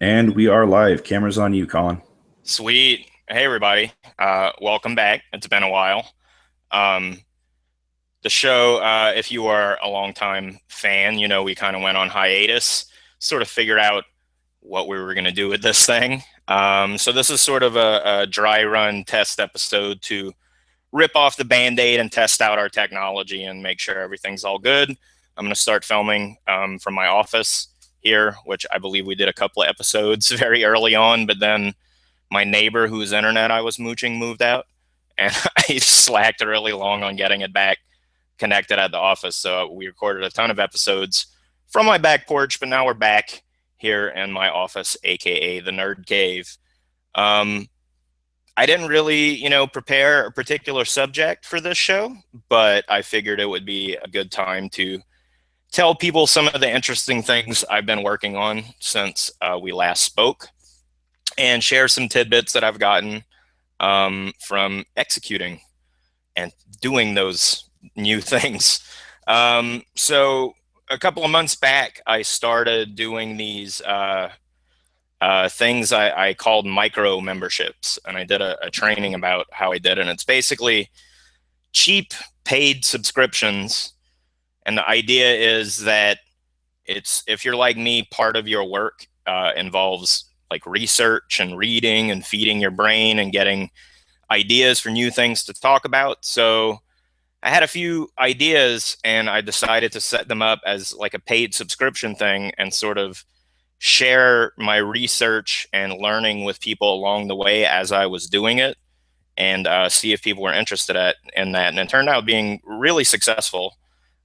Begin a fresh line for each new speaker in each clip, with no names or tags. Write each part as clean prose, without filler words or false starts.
And we are live. Camera's on you, Colin.
Sweet. Hey, everybody. Welcome back. It's been a while. Um, the show, if you are a longtime fan, we kind of went on hiatus, sort of figured out what we were going to do with this thing. So this is sort of a dry run test episode to rip off the Band-Aid and test out our technology and make sure everything's all good. I'm going to start filming from my office here, which I believe we did a couple of episodes very early on, but then my neighbor whose internet I was mooching moved out, and I slacked really long on getting it back connected at the office. So we recorded a ton of episodes from my back porch, but now we're back here in my office, aka the Nerd Cave. Um, I didn't really, prepare a particular subject for this show, but I figured it would be a good time to tell people some of the interesting things I've been working on since we last spoke and share some tidbits that I've gotten from executing and doing those new things. So a couple of months back, I started doing these things I called micro memberships, and I did a training about how I did it. And it's basically cheap paid subscriptions. And the idea is that it's if you're like me, part of your work involves like research and reading and feeding your brain and getting ideas for new things to talk about. So I had a few ideas and I decided to set them up as like a paid subscription thing and sort of share my research and learning with people along the way as I was doing it and see if people were interested in that. And it turned out being really successful.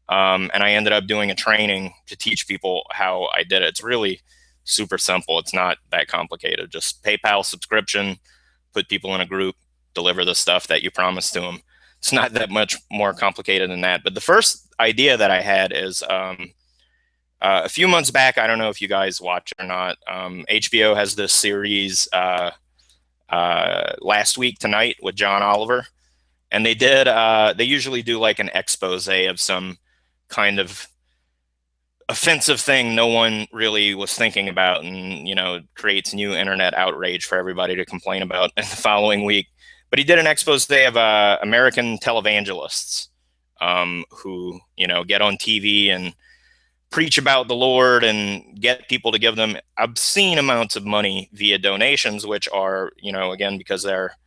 And I ended up doing a training to teach people how I did it. It's really super simple. It's not that complicated. Just PayPal subscription, put people in a group, deliver the stuff that you promised to them. It's not that much more complicated than that. But the first idea that I had is a few months back. I don't know if you guys watch it or not. HBO has this series Last Week Tonight with John Oliver. And they usually do like an expose of some kind of offensive thing no one really was thinking about and creates new internet outrage for everybody to complain about in the following week. But he did an expose of American televangelists who get on TV and preach about the Lord and get people to give them obscene amounts of money via donations, which are again, because they're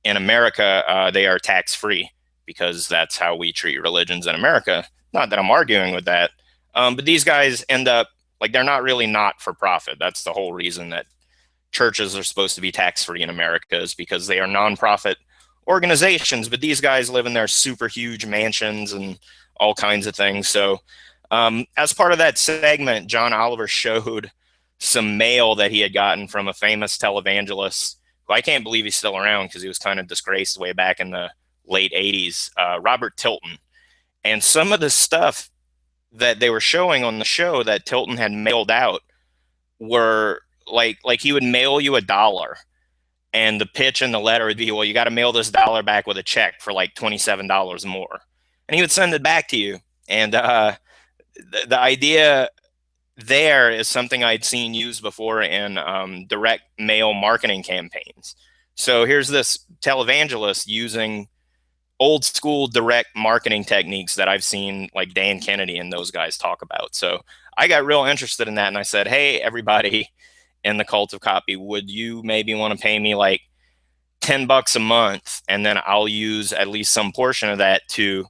in America, they are tax free because that's how we treat religions in America. Not that I'm arguing with that. But these guys end up like they're not really not for profit. That's the whole reason that churches are supposed to be tax free in America is because they are nonprofit organizations. But these guys live in their super huge mansions and all kinds of things. So, as part of that segment, John Oliver showed some mail that he had gotten from a famous televangelist who I can't believe he's still around because he was kind of disgraced way back in the late 80s, Robert Tilton. And some of the stuff that they were showing on the show that Tilton had mailed out were like he would mail you $1, and the pitch in the letter would be, well, you got to mail this dollar back with a check for like $27 more, and he would send it back to you. And the idea there is something I'd seen used before in direct mail marketing campaigns. So here's this televangelist using old school direct marketing techniques that I've seen like Dan Kennedy and those guys talk about. So I got real interested in that, and I said, hey, everybody in the cult of copy, would you maybe want to pay me like $10 a month, and then I'll use at least some portion of that to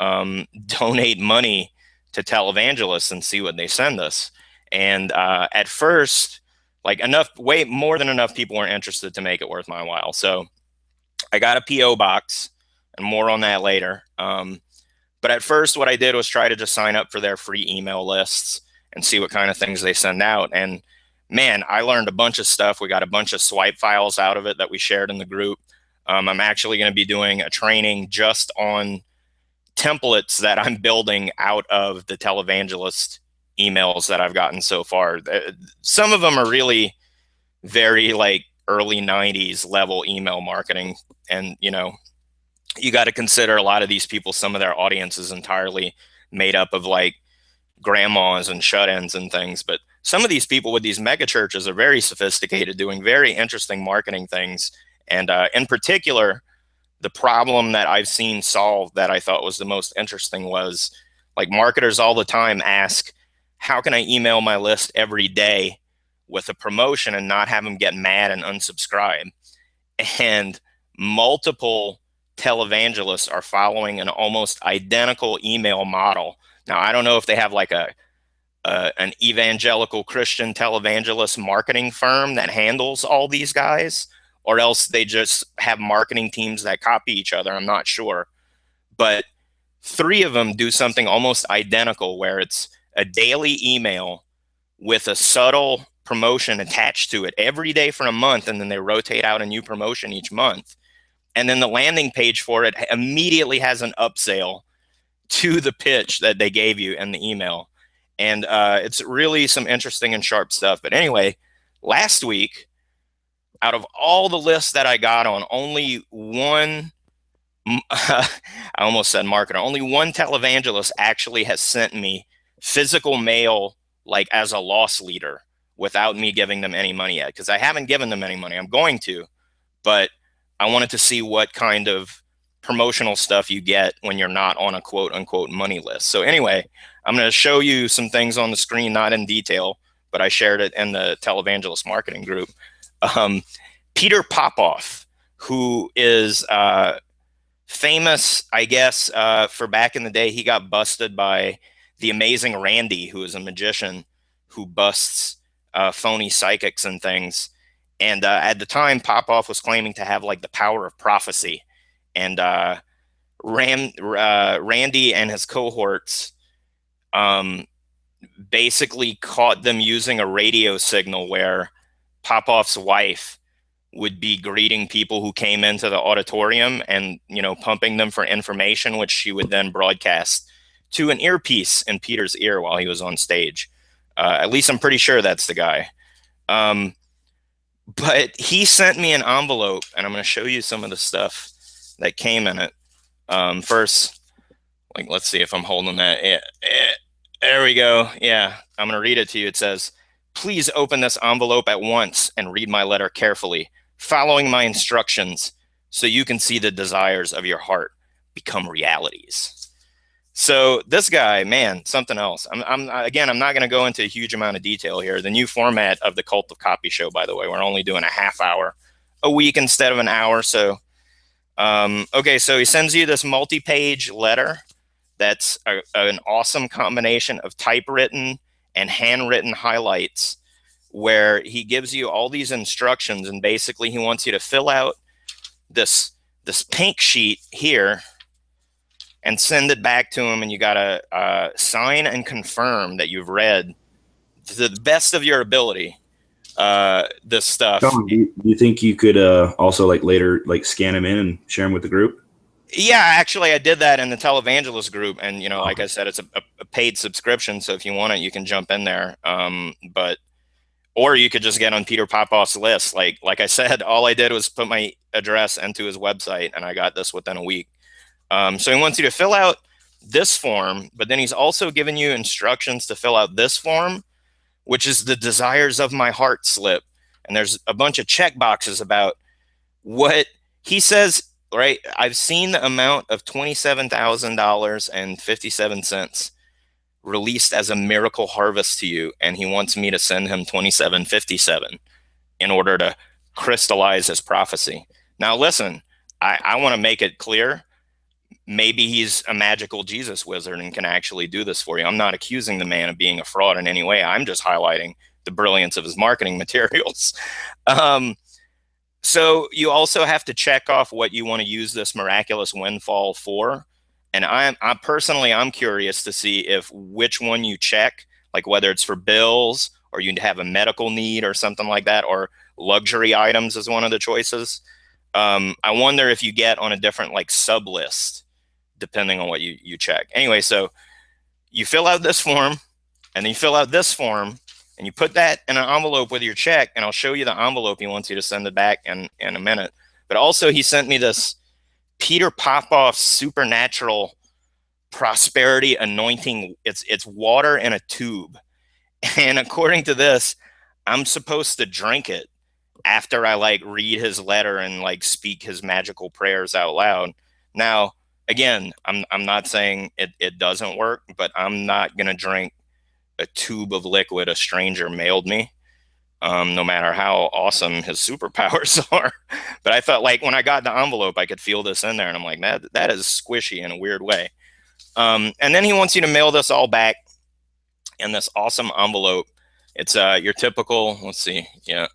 donate money to televangelists and see what they send us. And at first, like way more than enough people were interested to make it worth my while. So I got a PO box, and more on that later. But at first, what I did was try to just sign up for their free email lists and see what kind of things they send out. And man, I learned a bunch of stuff. We got a bunch of swipe files out of it that we shared in the group. I'm actually going to be doing a training just on templates that I'm building out of the televangelist emails that I've gotten so far. Some of them are really very like early 90s level email marketing. And, you got to consider a lot of these people, some of their audience is entirely made up of like grandmas and shut-ins and things. But some of these people with these mega churches are very sophisticated, doing very interesting marketing things. And in particular, the problem that I've seen solved that I thought was the most interesting was, like, marketers all the time ask, how can I email my list every day with a promotion and not have them get mad and unsubscribe? And multiple televangelists are following an almost identical email model. Now, I don't know if they have like an evangelical Christian televangelist marketing firm that handles all these guys, or else they just have marketing teams that copy each other. I'm not sure. But three of them do something almost identical, where it's a daily email with a subtle promotion attached to it every day for a month, and then they rotate out a new promotion each month. And then the landing page for it immediately has an upsell to the pitch that they gave you in the email. And it's really some interesting and sharp stuff. But anyway, last week, out of all the lists that I got on, only one, I almost said marketer, only one televangelist actually has sent me physical mail, like as a loss leader, without me giving them any money yet. Because I haven't given them any money. I'm going to, but I wanted to see what kind of promotional stuff you get when you're not on a quote unquote money list. So anyway, I'm going to show you some things on the screen, not in detail, but I shared it in the Televangelist marketing group. Peter Popoff, who is famous, I guess, for back in the day, he got busted by the amazing Randy, who is a magician who busts phony psychics and things. And at the time, Popoff was claiming to have like the power of prophecy. And Randy and his cohorts basically caught them using a radio signal where Popoff's wife would be greeting people who came into the auditorium and, pumping them for information, which she would then broadcast to an earpiece in Peter's ear while he was on stage. At least I'm pretty sure that's the guy. But he sent me an envelope, and I'm going to show you some of the stuff that came in it. First, let's see if I'm holding that. Yeah, there we go. Yeah, I'm going to read it to you. It says, "Please open this envelope at once and read my letter carefully, following my instructions so you can see the desires of your heart become realities." So this guy, man, something else. I'm not going to go into a huge amount of detail here. The new format of the Cult of Copy show, by the way, we're only doing a half hour a week instead of an hour. So, okay, so he sends you this multi-page letter that's an awesome combination of typewritten and handwritten highlights, where he gives you all these instructions, and basically he wants you to fill out this pink sheet here and send it back to him, and you got to sign and confirm that you've read, to the best of your ability, this stuff.
Colin, do you think you could also later scan them in and share them with the group?
Yeah, actually, I did that in the Televangelist group, and like I said, it's a paid subscription, so if you want it, you can jump in there. Or you could just get on Peter Popoff's list. Like I said, all I did was put my address into his website, and I got this within a week. So he wants you to fill out this form, but then he's also given you instructions to fill out this form, which is the desires of my heart slip. And there's a bunch of check boxes about what he says, right? I've seen the amount of $27,000.57 released as a miracle harvest to you, and he wants me to send him $27.57 in order to crystallize his prophecy. Now, listen, I want to make it clear. Maybe he's a magical Jesus wizard and can actually do this for you. I'm not accusing the man of being a fraud in any way. I'm just highlighting the brilliance of his marketing materials. So you also have to check off what you want to use this miraculous windfall for. And I'm curious to see if which one you check, like whether it's for bills or you have a medical need or something like that, or luxury items is one of the choices. I wonder if you get on a different sub list depending on what you check. Anyway, so you fill out this form, and then you fill out this form, and you put that in an envelope with your check, and I'll show you the envelope he wants you to send it back in a minute. But also he sent me this Peter Popoff supernatural prosperity anointing. It's water in a tube, And according to this, I'm supposed to drink it after I like read his letter and like speak his magical prayers out loud. Now, again, I'm not saying it doesn't work, but I'm not gonna drink a tube of liquid a stranger mailed me, no matter how awesome his superpowers are. But I thought, like, when I got the envelope, I could feel this in there, and I'm like, that is squishy in a weird way. And then he wants you to mail this all back in this awesome envelope. It's your typical, let's see, yeah.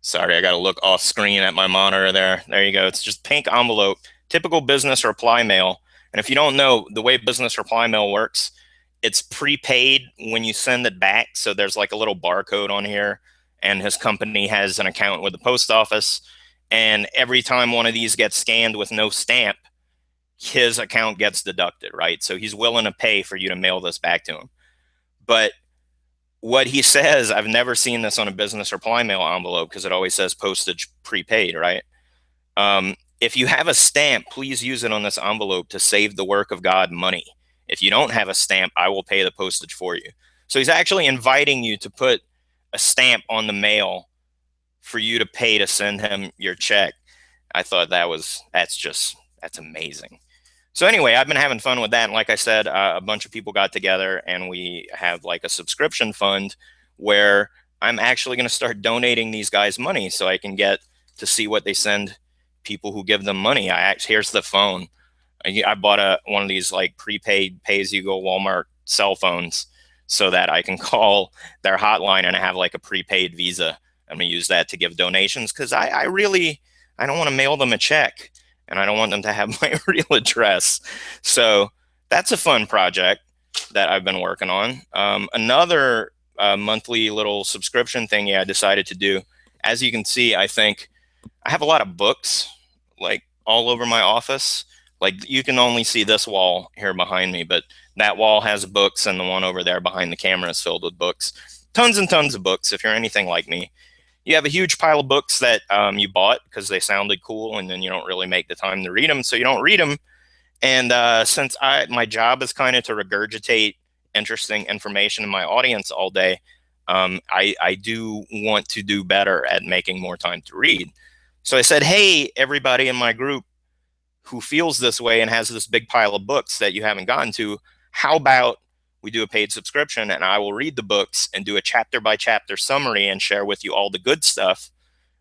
Sorry, I got to look off screen at my monitor there. There you go. It's just pink envelope, typical business reply mail. And if you don't know, the way business reply mail works, it's prepaid when you send it back. So there's like a little barcode on here, and his company has an account with the post office. And every time one of these gets scanned with no stamp, his account gets deducted, right? So he's willing to pay for you to mail this back to him. But what he says, I've never seen this on a business reply mail envelope because it always says postage prepaid, right? If you have a stamp, please use it on this envelope to save the work of God money. If you don't have a stamp, I will pay the postage for you. So he's actually inviting you to put a stamp on the mail for you to pay to send him your check. I thought that's amazing. So anyway, I've been having fun with that. And like I said, a bunch of people got together and we have like a subscription fund where I'm actually going to start donating these guys money so I can get to see what they send people who give them money. Here's the phone. I bought one of these like prepaid pay-as-you-go Walmart cell phones so that I can call their hotline and have like a prepaid Visa. I'm going to use that to give donations because I don't want to mail them a check. And I don't want them to have my real address. So that's a fun project that I've been working on. Another monthly little subscription thing I decided to do. As you can see, I think I have a lot of books like all over my office. Like you can only see this wall here behind me, but that wall has books and the one over there behind the camera is filled with books. Tons and tons of books if you're anything like me. You have a huge pile of books that you bought because they sounded cool, and then you don't really make the time to read them, so you don't read them. And since my job is kind of to regurgitate interesting information in my audience all day, I do want to do better at making more time to read. So I said, hey, everybody in my group who feels this way and has this big pile of books that you haven't gotten to, how about we do a paid subscription and I will read the books and do a chapter by chapter summary and share with you all the good stuff.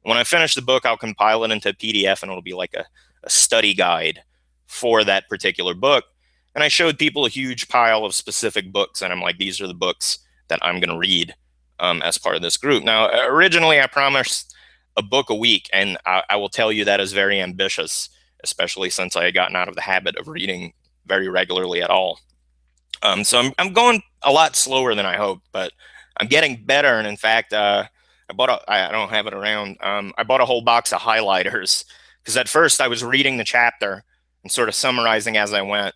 When I finish the book, I'll compile it into a PDF and it'll be like a study guide for that particular book. And I showed people a huge pile of specific books and I'm like, these are the books that I'm going to read as part of this group. Now, originally I promised a book a week, and I will tell you that is very ambitious, especially since I had gotten out of the habit of reading very regularly at all. So I'm going a lot slower than I hoped, but I'm getting better. And in fact, I don't have it around. I bought a whole box of highlighters because at first I was reading the chapter and sort of summarizing as I went.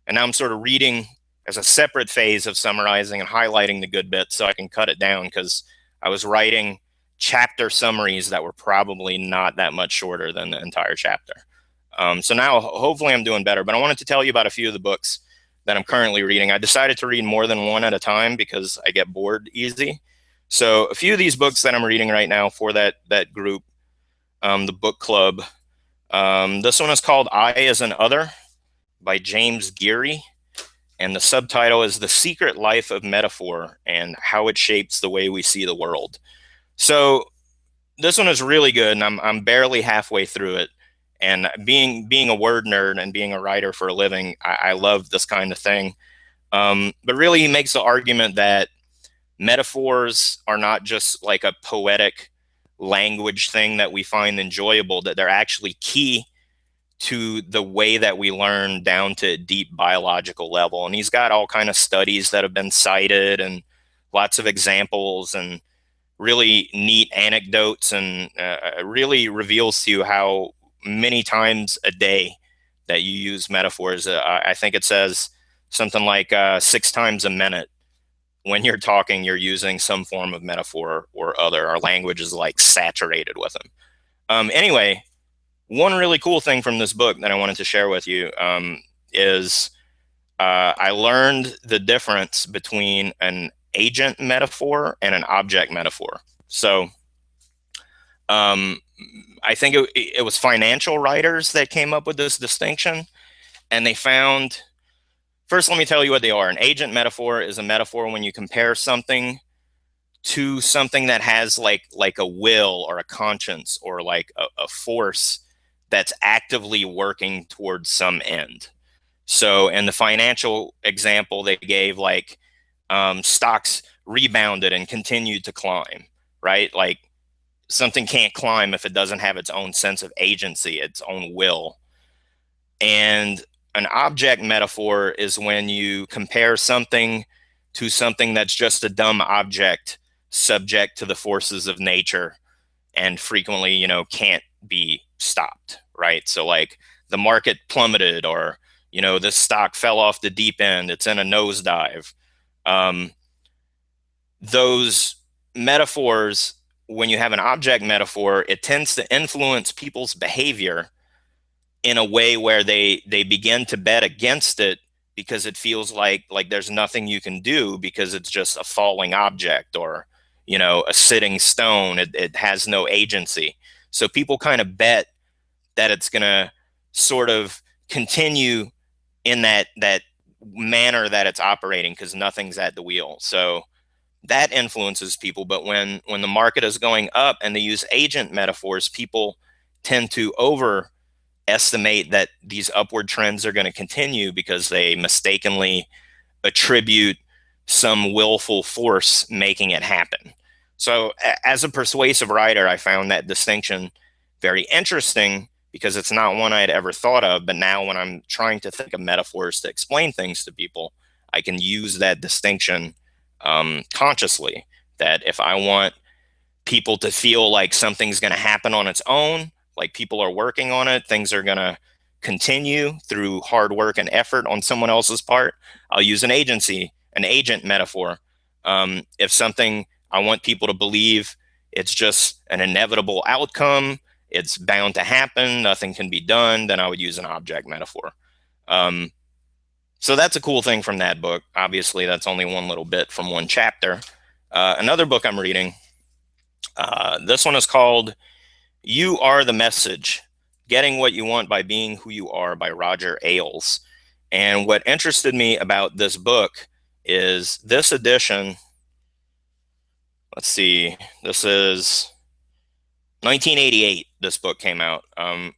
And now I'm sort of reading as a separate phase of summarizing and highlighting the good bits so I can cut it down because I was writing chapter summaries that were probably not that much shorter than the entire chapter. So now hopefully I'm doing better, but I wanted to tell you about a few of the books that I'm currently reading. I decided to read more than one at a time because I get bored easy. So a few of these books that I'm reading right now for that group, the book club. This one is called I as an Other by James Geary. And the subtitle is The Secret Life of Metaphor and How It Shapes the Way We See the World. So this one is really good, and I'm barely halfway through it. And being a word nerd and being a writer for a living, I love this kind of thing. But really, he makes the argument that metaphors are not just like a poetic language thing that we find enjoyable, that they're actually key to the way that we learn down to a deep biological level. And he's got all kind of studies that have been cited and lots of examples and really neat anecdotes, and really reveals to you how many times a day that you use metaphors. I think it says something like 6 times a minute when you're talking, you're using some form of metaphor or other. Our language is like saturated with them. Anyway, one really cool thing from this book that I wanted to share with you is I learned the difference between an agent metaphor and an object metaphor. So I think it was financial writers that came up with this distinction, and they found, first let me tell you what they are. An agent metaphor is a metaphor when you compare something to something that has like a will or a conscience or like a force that's actively working towards some end. So in the financial example they gave, like stocks rebounded and continued to climb, right? Like something can't climb if it doesn't have its own sense of agency, its own will. And an object metaphor is when you compare something to something that's just a dumb object subject to the forces of nature and frequently, can't be stopped, right? So like the market plummeted, or, this stock fell off the deep end, it's in a nosedive. Those metaphors, when you have an object metaphor, it tends to influence people's behavior in a way where they begin to bet against it because it feels like there's nothing you can do because it's just a falling object, or a sitting stone. It has no agency. So people kind of bet that it's going to sort of continue in that manner that it's operating because nothing's at the wheel. So that influences people. But when the market is going up and they use agent metaphors, people tend to overestimate that these upward trends are going to continue because they mistakenly attribute some willful force making it happen. So as a persuasive writer, I found that distinction very interesting because it's not one I had ever thought of. But now when I'm trying to think of metaphors to explain things to people, I can use that distinction consciously, that if I want people to feel like something's going to happen on its own, like people are working on it, things are going to continue through hard work and effort on someone else's part, I'll use an agent metaphor. If something, I want people to believe it's just an inevitable outcome, it's bound to happen, nothing can be done, then I would use an object metaphor. So that's a cool thing from that book. Obviously, that's only one little bit from one chapter. Another book I'm reading, this one is called You Are the Message, Getting What You Want by Being Who You Are by Roger Ailes. And what interested me about this book is this edition, let's see, this is 1988, this book came out.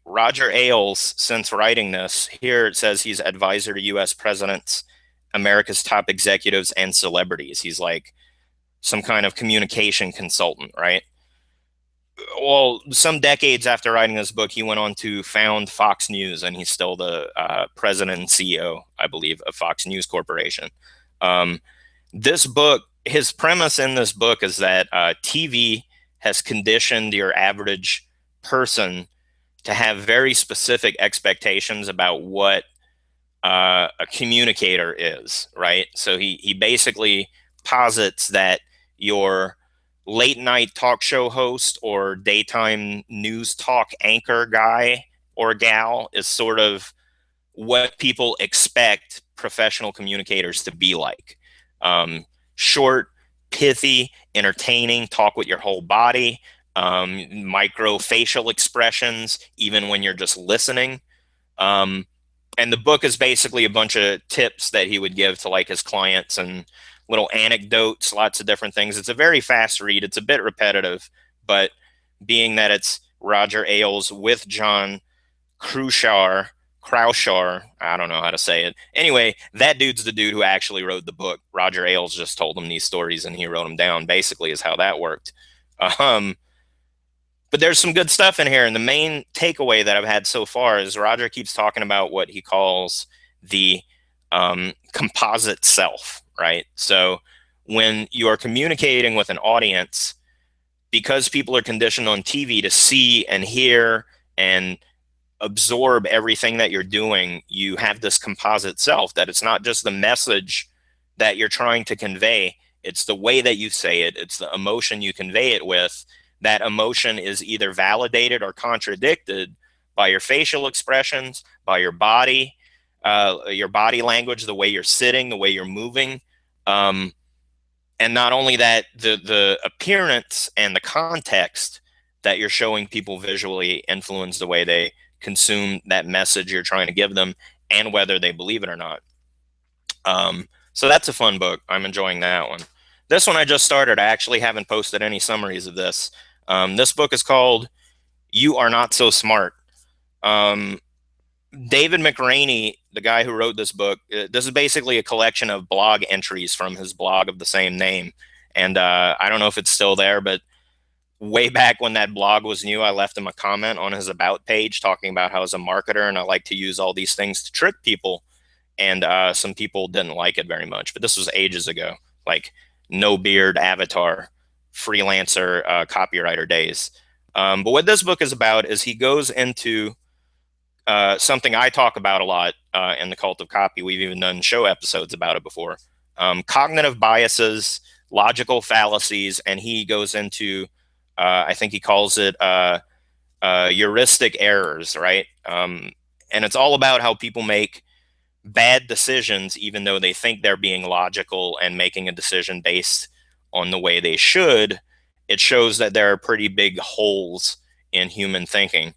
Roger Ailes, since writing this, here it says he's advisor to U.S. presidents, America's top executives, and celebrities. He's like some kind of communication consultant, right? Well, some decades after writing this book, he went on to found Fox News, and he's still the president and CEO, I believe, of Fox News Corporation. This book, his premise in this book is that TV has conditioned your average person to have very specific expectations about what a communicator is, right? So he basically posits that your late night talk show host or daytime news talk anchor guy or gal is sort of what people expect professional communicators to be like. Short, pithy, entertaining, talk with your whole body, micro facial expressions, even when you're just listening. And the book is basically a bunch of tips that he would give to like his clients and little anecdotes, lots of different things. It's a very fast read. It's a bit repetitive, but being that it's Roger Ailes with John Crouchar, I don't know how to say it. Anyway, that dude's the dude who actually wrote the book. Roger Ailes just told him these stories and he wrote them down, basically, is how that worked. But there's some good stuff in here. And the main takeaway that I've had so far is Roger keeps talking about what he calls the composite self, right? So when you are communicating with an audience, because people are conditioned on TV to see and hear and absorb everything that you're doing, you have this composite self, that it's not just the message that you're trying to convey, it's the way that you say it, it's the emotion you convey it with. That emotion is either validated or contradicted by your facial expressions, by your body language, the way you're sitting, the way you're moving. And And not only that, the appearance and the context that you're showing people visually influence the way they consume that message you're trying to give them and whether they believe it or not. So that's a fun book. I'm enjoying that one. This one I just started. I actually haven't posted any summaries of this. This book is called You Are Not So Smart. David McRaney, the guy who wrote this book, this is basically a collection of blog entries from his blog of the same name. And I don't know if it's still there, but way back when that blog was new, I left him a comment on his about page talking about how as a marketer and I like to use all these things to trick people. And some people didn't like it very much, but this was ages ago, like no beard avatar, freelancer, copywriter days. But what this book is about is he goes into something I talk about a lot in the Cult of Copy. We've even done show episodes about it before. Cognitive biases, logical fallacies, and he goes into, I think he calls it heuristic errors, right? And it's all about how people make bad decisions, even though they think they're being logical and making a decision based on the way they should. It shows that there are pretty big holes in human thinking.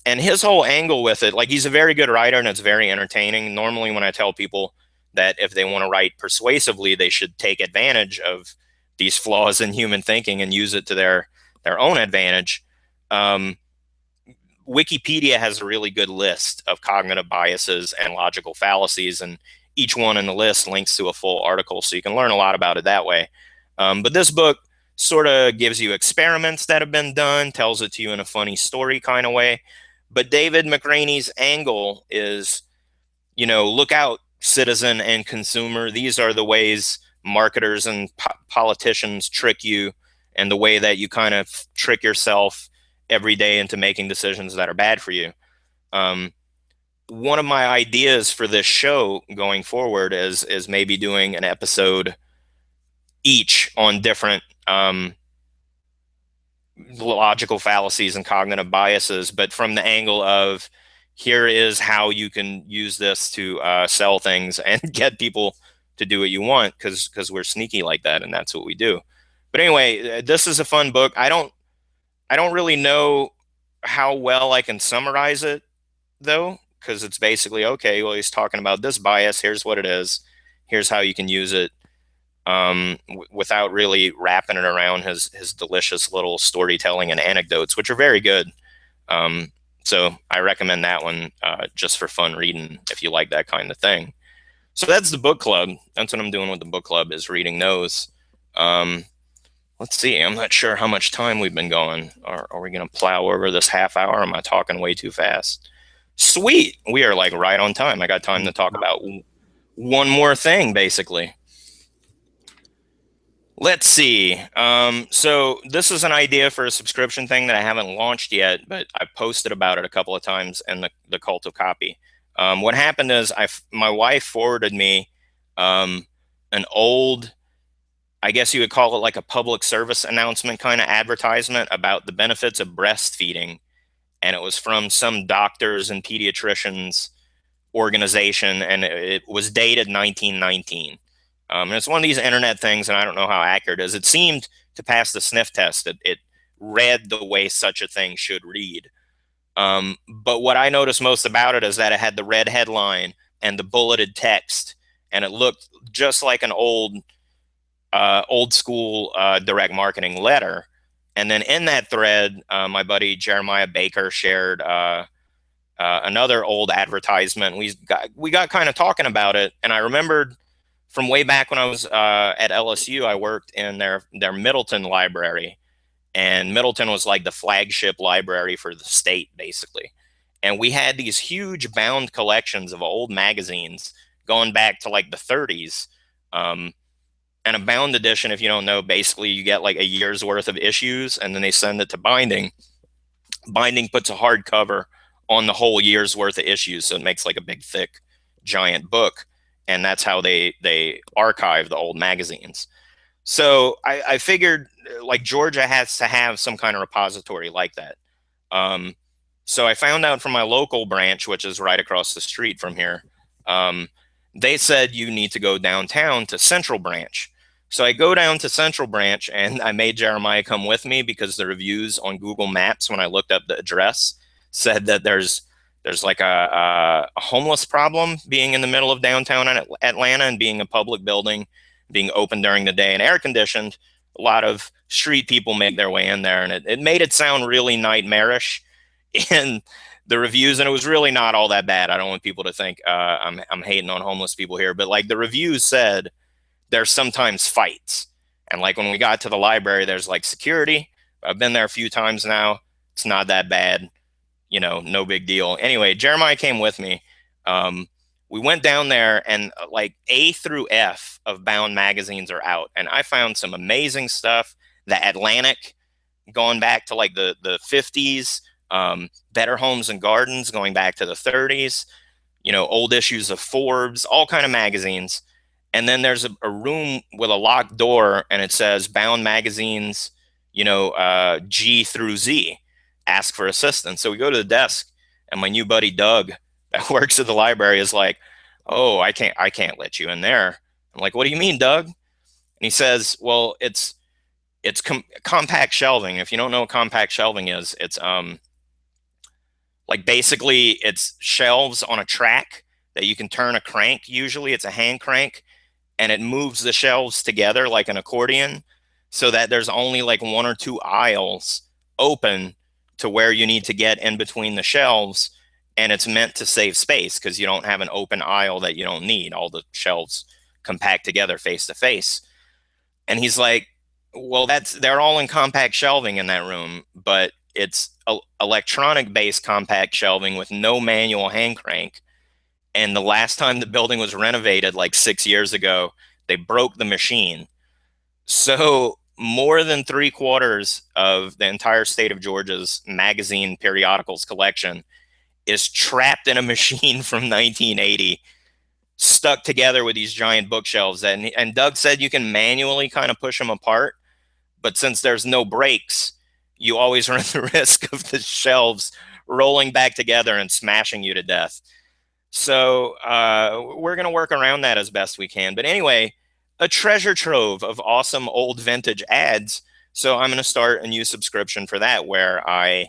And his whole angle with it, like he's a very good writer and it's very entertaining. Normally when I tell people that if they want to write persuasively, they should take advantage of these flaws in human thinking and use it to their own advantage. Wikipedia has a really good list of cognitive biases and logical fallacies, and each one in the list links to a full article, so you can learn a lot about it that way. But this book sort of gives you experiments that have been done, tells it to you in a funny story kind of way. But David McRaney's angle is, look out, citizen and consumer. These are the ways marketers and politicians trick you, and the way that you kind of trick yourself every day into making decisions that are bad for you. One of my ideas for this show going forward is maybe doing an episode each on different logical fallacies and cognitive biases, but from the angle of here is how you can use this to sell things and get people to do what you want, because we're sneaky like that, and that's what we do. But anyway, this is a fun book. I don't really know how well I can summarize it, though, because it's basically, okay, well, he's talking about this bias. Here's what it is. Here's how you can use it, without really wrapping it around his delicious little storytelling and anecdotes, which are very good. So I recommend that one just for fun reading if you like that kind of thing. So that's the book club. That's what I'm doing with the book club, is reading those. Let's see. I'm not sure how much time we've been going. Are we going to plow over this half hour? Am I talking way too fast? Sweet. We are like right on time. I got time to talk about one more thing, basically. Let's see. So this is an idea for a subscription thing that I haven't launched yet, but I posted about it a couple of times in the Cult of Copy. What happened is my wife forwarded me an old, I guess you would call it like a public service announcement kind of advertisement about the benefits of breastfeeding. And it was from some doctors and pediatricians organization, and it was dated 1919. And it's one of these internet things, and I don't know how accurate it is. It seemed to pass the sniff test. It read the way such a thing should read. But what I noticed most about it is that it had the red headline and the bulleted text, and it looked just like an old school direct marketing letter. And then in that thread, my buddy Jeremiah Baker shared another old advertisement. We got kind of talking about it, and I remembered from way back when I was at LSU, I worked in their Middleton library, and Middleton was like the flagship library for the state, basically. And we had these huge bound collections of old magazines going back to like the 30s. And a bound edition, if you don't know, basically you get like a year's worth of issues, and then they send it to binding. Binding puts a hardcover on the whole year's worth of issues, so it makes like a big, thick, giant book. And that's how they archive the old magazines. So I figured like Georgia has to have some kind of repository like that. So I found out from my local branch, which is right across the street from here, they said you need to go downtown to Central Branch. So I go down to Central Branch, and I made Jeremiah come with me because the reviews on Google Maps, when I looked up the address, said that there's like a homeless problem being in the middle of downtown Atlanta and being a public building, being open during the day and air conditioned. A lot of street people make their way in there, and it made it sound really nightmarish in the reviews, and it was really not all that bad. I don't want people to think I'm hating on homeless people here, but like the reviews said, there's sometimes fights. And like when we got to the library, there's like security. I've been there a few times now. It's not that bad, no big deal. Anyway, Jeremiah came with me. We went down there, and like A through F of bound magazines are out. And I found some amazing stuff. The Atlantic, going back to like the 50s, Better Homes and Gardens, going back to the 30s, old issues of Forbes, all kind of magazines. And then there's a room with a locked door, and it says bound magazines, G through Z, ask for assistance. So we go to the desk, and my new buddy Doug that works at the library is like, "Oh, I can't let you in there." I'm like, "What do you mean, Doug?" And he says, "Well, it's compact shelving. If you don't know what compact shelving is, it's like basically it's shelves on a track that you can turn a crank. Usually it's a hand crank, and it moves the shelves together like an accordion so that there's only like one or two aisles open to where you need to get in between the shelves. And it's meant to save space because you don't have an open aisle that you don't need. All the shelves compact together face to face." And he's like, "Well, they're all in compact shelving in that room, but it's electronic based compact shelving with no manual hand crank. And the last time the building was renovated, like 6 years ago, they broke the machine. So more than 3/4 of the entire state of Georgia's magazine periodicals collection is trapped in a machine from 1980, stuck together with these giant bookshelves. And Doug said you can manually kind of push them apart, but since there's no brakes, you always run the risk of the shelves rolling back together and smashing you to death. So we're going to work around that as best we can. But anyway, a treasure trove of awesome old vintage ads. So I'm going to start a new subscription for that where I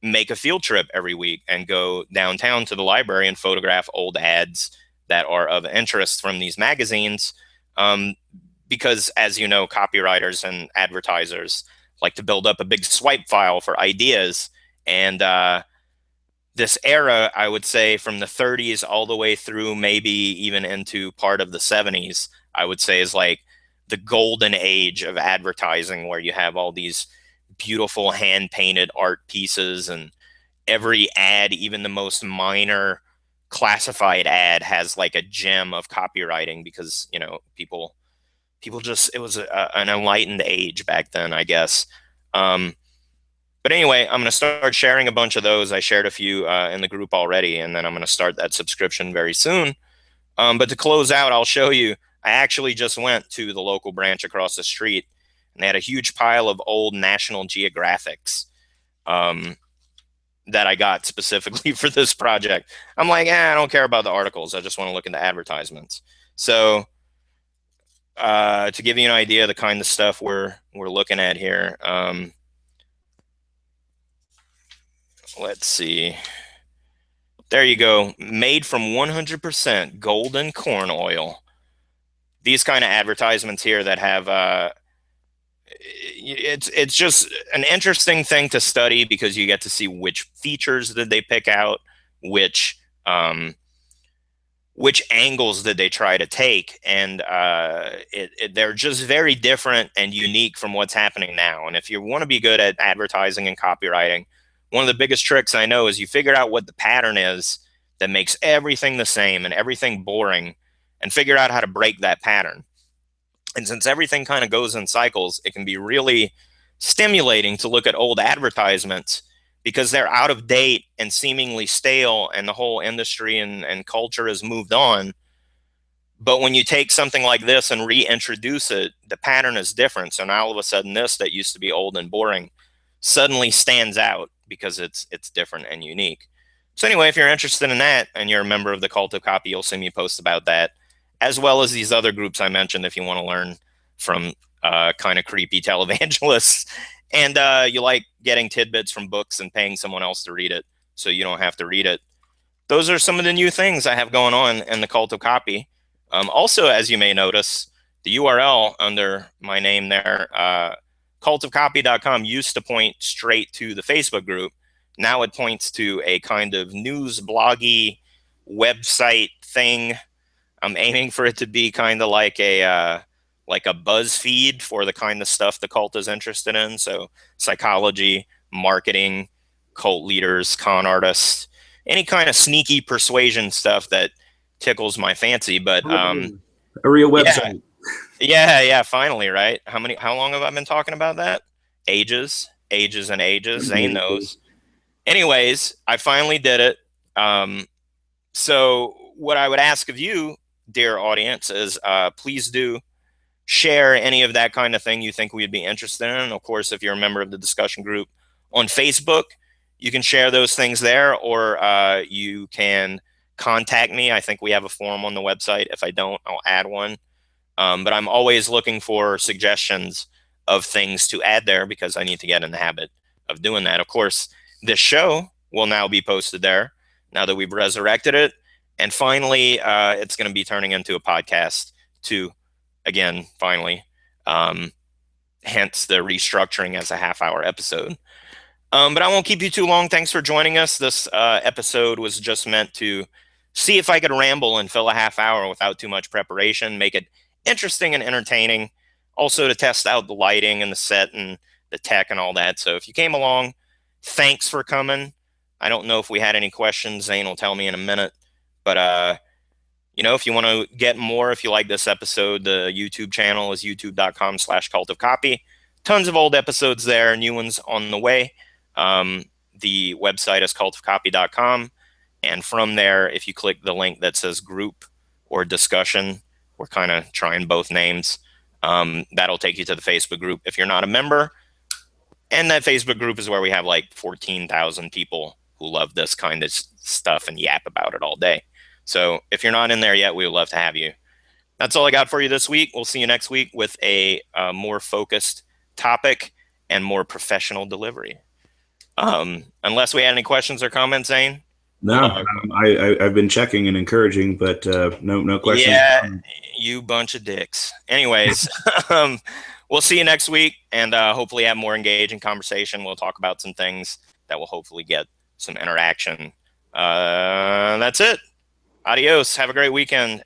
make a field trip every week and go downtown to the library and photograph old ads that are of interest from these magazines. Because as you know, copywriters and advertisers like to build up a big swipe file for ideas. And this era, I would say from the 30s all the way through maybe even into part of the 70s, I would say is like the golden age of advertising, where you have all these beautiful hand painted art pieces, and every ad, even the most minor classified ad, has like a gem of copywriting because, people just, it was an enlightened age back then, I guess. But anyway, I'm going to start sharing a bunch of those. I shared a few in the group already, and then I'm going to start that subscription very soon. But to close out, I'll show you, I actually just went to the local branch across the street, and they had a huge pile of old National Geographics that I got specifically for this project. I'm like, I don't care about the articles. I just want to look into advertisements. So to give you an idea of the kind of stuff we're looking at here, let's see. There you go. Made from 100% golden corn oil. These kind of advertisements here that have it's just an interesting thing to study because you get to see which features did they pick out, which angles did they try to take, and they're just very different and unique from what's happening now. And if you want to be good at advertising and copywriting, one of the biggest tricks I know is you figure out what the pattern is that makes everything the same and everything boring, and figure out how to break that pattern. And since everything kind of goes in cycles, it can be really stimulating to look at old advertisements because they're out of date and seemingly stale, and the whole industry and culture has moved on. But when you take something like this and reintroduce it, the pattern is different. So now all of a sudden this that used to be old and boring suddenly stands out because it's different and unique. So anyway, if you're interested in that and you're a member of the Cult of Copy, you'll see me post about that. as well as these other groups I mentioned if you want to learn from kind of creepy televangelists and you like getting tidbits from books and paying someone else to read it so you don't have to read it. Those are some of the new things I have going on in the Cult of Copy. Also, as you may notice, the URL under my name there, cultofcopy.com, used to point straight to the Facebook group. Now it points to a kind of news bloggy website thing. I'm aiming for it to be kind of like a buzz feed for the kind of stuff the cult is interested in. So psychology, marketing, cult leaders, con artists, any kind of sneaky persuasion stuff that tickles my fancy. But
A real
yeah,
website.
yeah. Finally, right? How long have I been talking about that? Ages, ages, and ages. Zane knows. Anyways, I finally did it. So what I would ask of you, dear audience, is please do share any of that kind of thing you think we'd be interested in. Of course, if you're a member of the discussion group on Facebook, you can share those things there, or you can contact me. I think we have a form on the website. If I don't, I'll add one. But I'm always looking for suggestions of things to add there because I need to get in the habit of doing that. Of course, this show will now be posted there now that we've resurrected it. And finally, it's going to be turning into a podcast too. Again, finally, hence the restructuring as a half-hour episode. But I won't keep you too long. Thanks for joining us. This episode was just meant to see if I could ramble and fill a half hour without too much preparation, make it interesting and entertaining. Also to test out the lighting and the set and the tech and all that. So if you came along, thanks for coming. I don't know if we had any questions. Zane will tell me in a minute. But if you want to get more, if you like this episode, the YouTube channel is youtube.com/cultofcopy. Tons of old episodes there, new ones on the way. The website is cultofcopy.com. And from there, if you click the link that says group or discussion, we're kind of trying both names. That'll take you to the Facebook group if you're not a member. And that Facebook group is where we have like 14,000 people who love this kind of stuff and yap about it all day. So if you're not in there yet, we would love to have you. That's all I got for you this week. We'll see you next week with a more focused topic and more professional delivery. Unless we had any questions or comments, Zane?
No, I've been checking and encouraging, but no questions.
Yeah, you bunch of dicks. Anyways, we'll see you next week and hopefully have more engaging conversation. We'll talk about some things that will hopefully get some interaction. That's it. Adios. Have a great weekend.